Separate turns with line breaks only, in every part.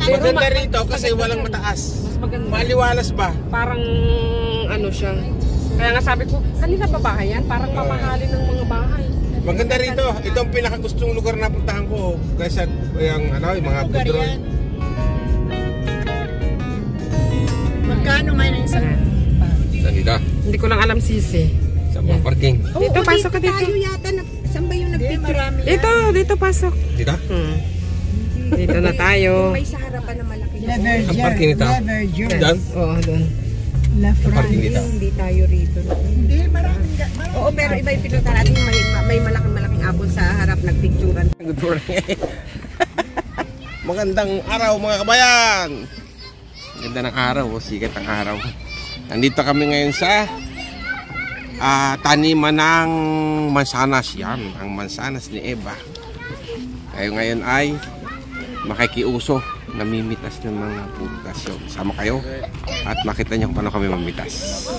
Maganda rito kasi walang mataas.
Mas maganda.
Maliwalas ba?
Parang ano siya. Kaya nga sabi ko, kanila ba bahay yan? Parang mamahalin ng mga bahay.
Maganda rito. Ito ang pinakagustong lugar na puntahan ko kaysa yung mga Budroy.
Magkano ngayon ang isang?
Dito.
Hindi ko lang alam sisi.
Sa mga parking.
Dito, pasok ka dito.
Tayo yata, saan ba yung nagpicture?
Dito pasok.
Dito?
Dito na tayo.
May sa harapan na malaki.
Ang parking nito? Diyan?
Oo, doon.
Ang parking nito?
Hindi tayo rito. Hindi, maraming. Oo, pero iba yung pinunta natin. May malaking apple sa harap, nagpicturan.
Good morning. Magandang araw mga kabayan. Ganda ng araw, sikat ng araw. Nandito kami ngayon sa taniman ng mansanas. Yan, ang mansanas ni Eva. Kayo ngayon ay makikiuso, namimitas ng mga prutas. Sama kayo at makita niyo kung paano kami mamitas.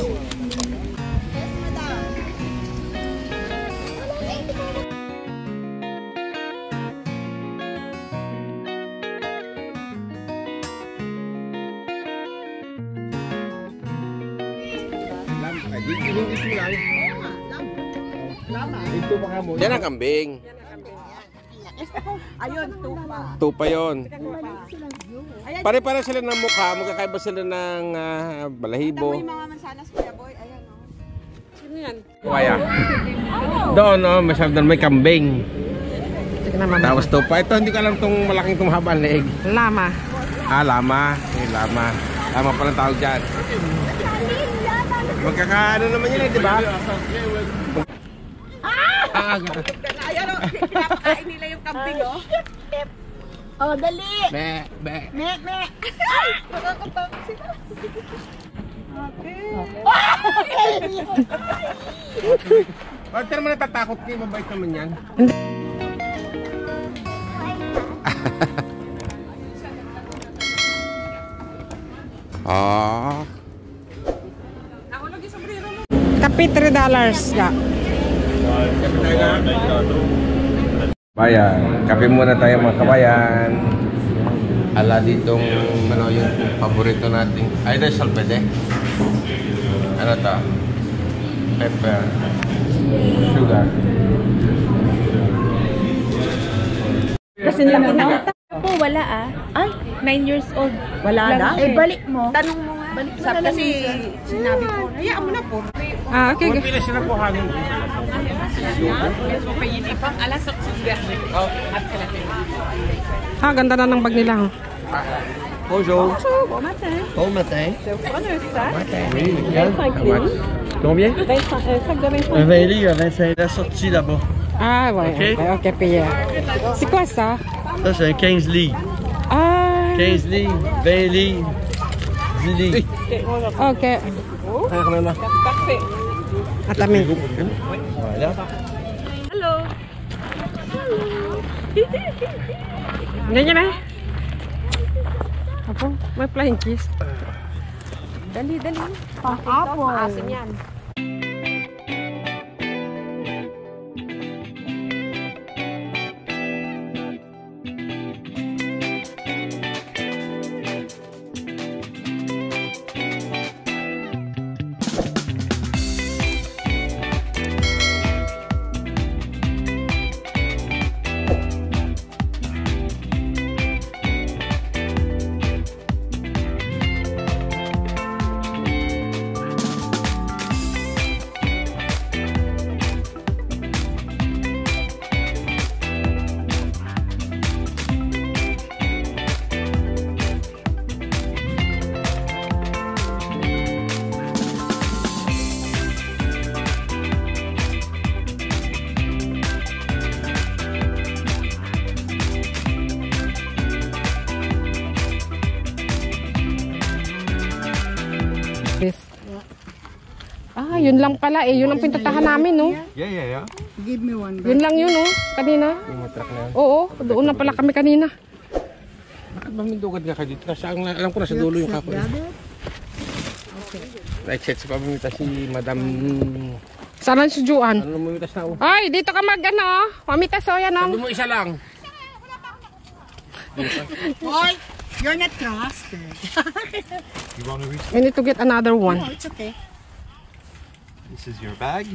Yan ang kambing.
Ayun, tupa.
Tupa yun. Pare-pare sila ng mukha, magkakaiba sila ng balahibo.
May mga mansanas, Kuya Boy. Ayan, o.
Sino yan?
Kaya. Doon, masyado doon may kambing. Tapos tupa. Ito, hindi ko alam itong malaking itong habang leeg.
Lama.
Lama. Lama. Lama palang tawag dyan. Magkakaano naman yun, di ba?
Ayan, o. Pinapakain nila yung kambing, o. Oh, dali!
Me.
Ay! Nakakatakot sila. Okay.
Bakit ka naman natatakot kayo? Mabait naman yan.
Kape $3 ka.
Bayan, kape muna tayo mga kabayan. Ala ditong yung paborito nating. Ay, ito salpede. Ano to? Pepper. Sugar.
Kasi naman po, wala Ay, 9 years old.
Wala na?
Eh,
balik mo. Tanong mo nga. Balik mo na kasi sinabi ko. Hayaan mo na po.
Okay.
Kung pila sila po hangin.
Ganda na ng bag nila.
Bonjour.
Bon matin.
Bon matin.
Je vais prendre un sac.
Oui,
25 livres.
Combien?
25, sac de 25
Un 20 livres à 25. La sortie là-bas.
Ah, ouais. Ok, payé. C'est quoi ça?
Ça, c'est un 15 livres.
Ah.
15 livres, 20 livres, 10 livres.
Ok.
Parfait.
Atami.
Voilà.
Hello.
Ganyan na. Apo, may flying kiss.
Dali.
Apple.
Maasim yan.
Yes. Ah, yun lang pala eh. Yun ang pinuntahan namin, no?
Yeah.
Give me one.
Yun lang yun, no? Kanina.
Yung truck na yun.
Oo, doon na pala kami kanina.
Bakit mamindugad ka dito? Kasi alam ko na sa dulo yung kapo. Na-exit si pamimitas si Madam...
Sana si Juan.
Ano mamitas na?
Ay, dito ka mag ano, mamitas o yan
Sabi
o.
mo isa lang.
Boy, you're not trusted.
We need to get another one.
No, it's okay.
This is your bag.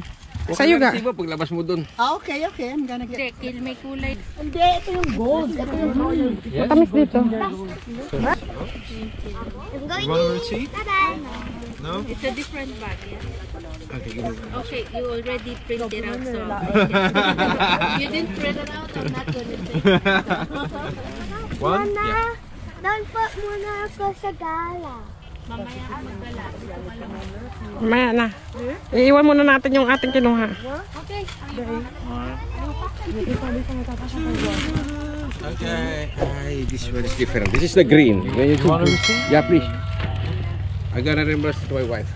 Sa'yo ga.
Paglabas mo dun.
Okay. I'm gonna get...
Dekil, may kulay.
Hindi, ito yung gold. Ito yung royal.
Matamis dito.
You want a receipt? No?
It's a different bag, yeah? Okay, you already printed out, so... You didn't print it out, I'm not going to say.
One?
Mama, don't put muna ako sa gala.
Mamaya ka magala.
Mamaya na. Iiwan muna natin yung ating kinuha.
Okay.
Okay. Ay, this one is different. This is the green. You
want a receipt?
Yeah, please. I gotta reimburse to my wife.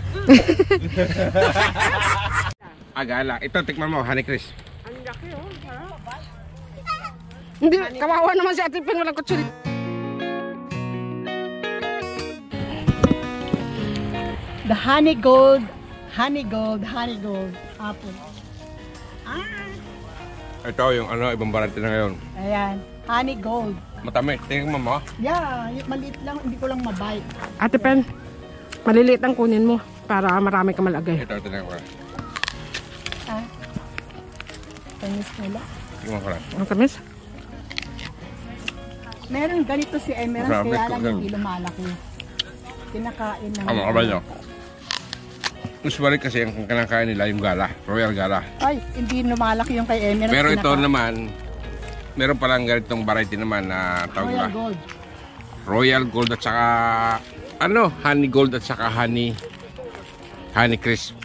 Agala. Ito, tikman mo, Honey Crisp.
Hindi, kawawa naman si Ate Pen, walang kutsuri.
The honey gold apple.
Ito yung ibang barante na ngayon.
Ayan, honey gold.
Matamis. Tingnan mo.
Yeah, maliit lang, hindi ko lang mabite.
Ate Pen, maliliit ang kunin mo para marami ka malagay.
Ito, tingnan ko.
Tamis nila.
Tingnan ko lang.
Ang tamis?
Meron ganito si Emerald,
Grabe,
kaya lang
grabe.
hindi lumalaki. Kinakain ng...
Ang kabay nyo. Usually kasi ang kinakain nila yung gala. Royal gala.
Ay, hindi lumalaki yung kay Emerald.
Pero ito naman, meron palang ganitong variety naman na tawag
Royal
ba?
gold.
Royal gold at saka honey gold at saka honey crisp.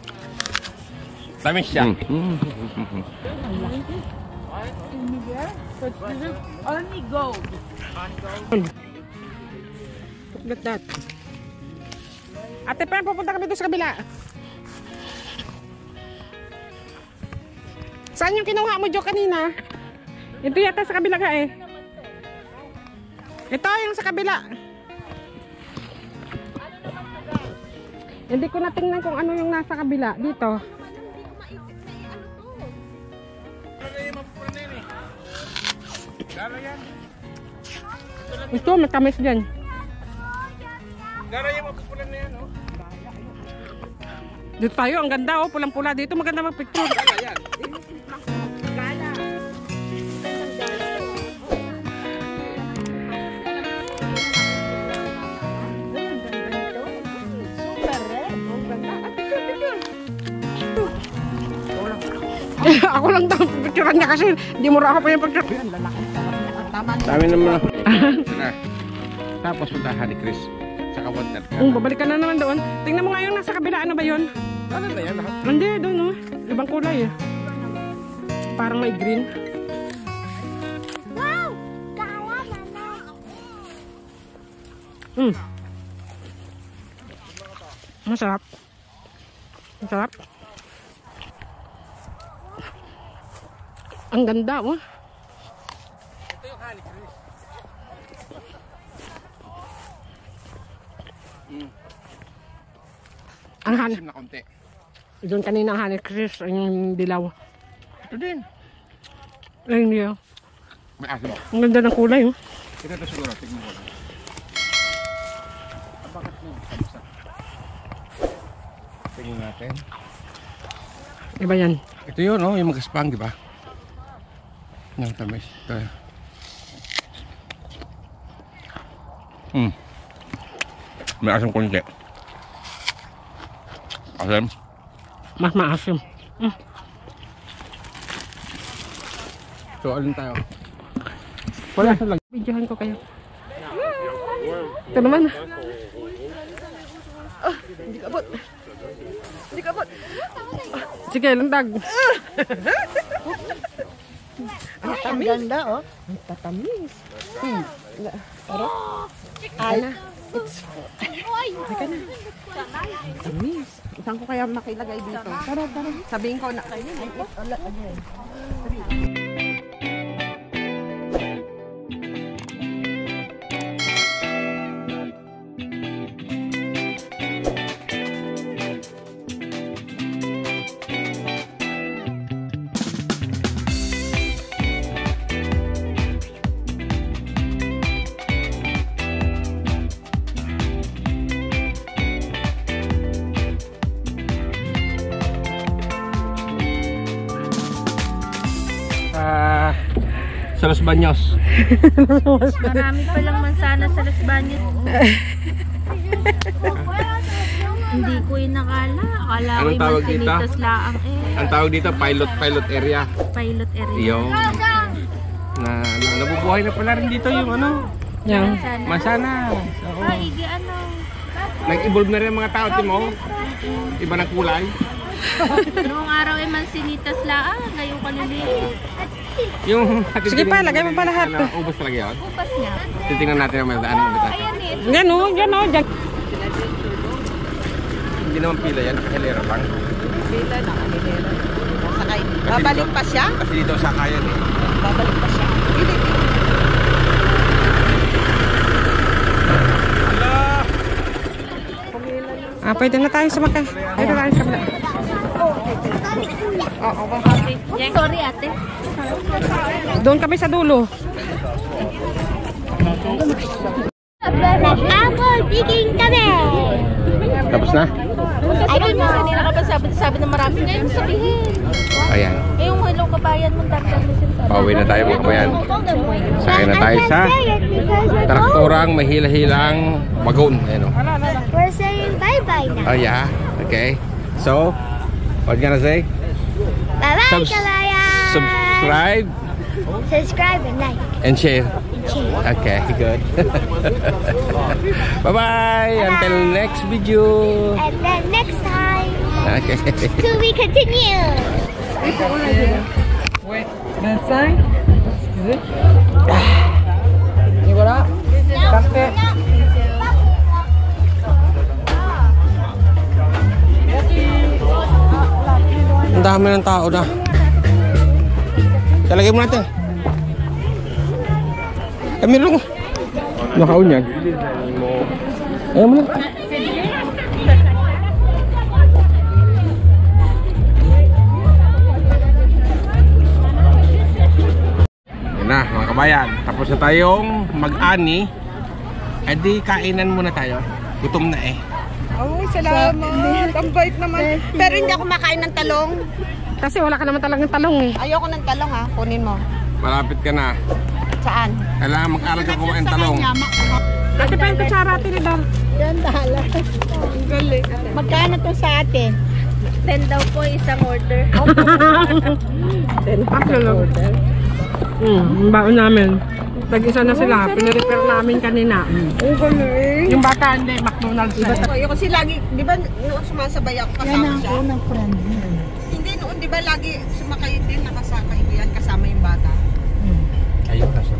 Tamis siya.
Only gold.
Look at that. Ate Pen, pupunta kami doon sa kabila. Saan yung kinuha mo, Jo, kanina? Ito yata sa kabila ka eh. Ito yung sa kabila. Hindi ko natingnan kung ano yung nasa kabila. Dito. Ito, matamis dyan. Dito tayo, ang ganda oh, pulang-pula dito, maganda mag-picture. Ako lang daw picturean niya kasi di mo raw pa yung picture.
Dami naman. Tapos punta Honey Crisp. Saka water.
Babalik ka na naman doon. Tingnan mo nga yung nasa kabila, ano ba yun?
Ano na yan lahat?
Hindi, doon oh. Ibang kulay eh. Parang may green.
Wow! Gala, mama.
Masarap. Masarap. Ang ganda oh.
Ito yung Honey Crisp.
Ang honey.
Asim na konti.
Doon kanina ang honey crisp, yung dilaw.
Ito din.
Ay, hindi oh.
May asim.
Ang ganda ng kulay oh.
Ito siguro. Tignan ko lang. Bakit mo? Kamusta? Tingnan natin.
Iba yan.
Ito yun, no? Yung magaspang, di ba? Yung tamis. Ito. May asam konti. Asam?
Mas maasim.
So, alin tayo?
Wala sa lag. Videohan ko kayo. Ito naman. Hindi ka abot. Hindi ka abot. Sige, landag.
Ang ganda, oh.
Tatamis.
Ay, Saan ko kaya makilagay dito? Tara. Sabihin ko na.
Sa Los Baños.
Marami palang mansanas sa Los Baños. Hindi ko inakala. Akala ko
Anong tawag dito?
Mansinitas laang
Ang tawag dito, pilot area.
Pilot area.
Yung nabubuhay na pala rin dito yung ano,
Yan.
mansanas.
Igi ano?
Nag-evolve na rin ang mga tao, mo. Iba ng kulay.
Noong araw ay Mansinitas laang. Ngayon kaliliit.
Yung
Sige pa, lagay mo pa lahat.
Ubos talaga yun.
Upas nga.
Titingnan natin ang mga daan ulit natin.
Ayan eh.
Yan o, yan o. Dyan.
Hindi naman pila yan, kahilera lang.
Pila na kanilera. Sakay. Babalik pa siya?
Kasi dito sakayan eh.
Babalik pa siya.
Pwede na tayo sumakay. Pwede na tayo sumakay.
Sorry ate.
Doon kami sa dulo.
Apple picking kami.
Tapos na?
I don't know. Kanina ka pa sabi na marami ngayon sabihin.
Ayan.
Eh yung hello kabayan mo dagdag mo siya.
Pauwi na tayo mga kabayan. Sakay na tayo sa traktorang mahila-hilang wagon. Ayan o.
We're saying bye-bye now.
Oh yeah, okay. So, what you gonna say?
Bye-bye,
Subs-
kabayan.
Subscribe
Subscribe and like.
and share. Okay, good. Bye-bye. Until next video.
And then next time,
Okay.
till we continue.
Wait, that side? Is it? You what up? Café. Ang dami ng tao na. Talagay mo natin. Meron ko. Nakaon yan. Ayaw mo na. Yan na mga kabayan. Tapos na tayong mag-ani. Eh di kainan muna tayo. Gutom na eh.
Oh, salamat. Ang bait naman. Pero hindi ako makain ng talong.
Kasi wala ka naman talagang talong eh.
Ayoko ng talong ha. Kunin mo.
Malapit ka na.
Saan?
Kailangan mag-aral ka kumain ng talong.
Ate pa yung kutsara ate nila.
Yan, dahala. Ang galing. Magkano to sa atin?
10 daw po isang order.
Aklo lang. Yung baon namin. Tag-isa na sila. Pinarepair namin kanina.
Ang galing.
Yung bata hindi, McDonald's na.
Ayoko kasi lagi, di ba noon sumasabay ako kasama siya? Yan ang friend. Hindi noon, di ba lagi sumakay din, nakasakay ko yan kasama yung bata?
Ayun na siya.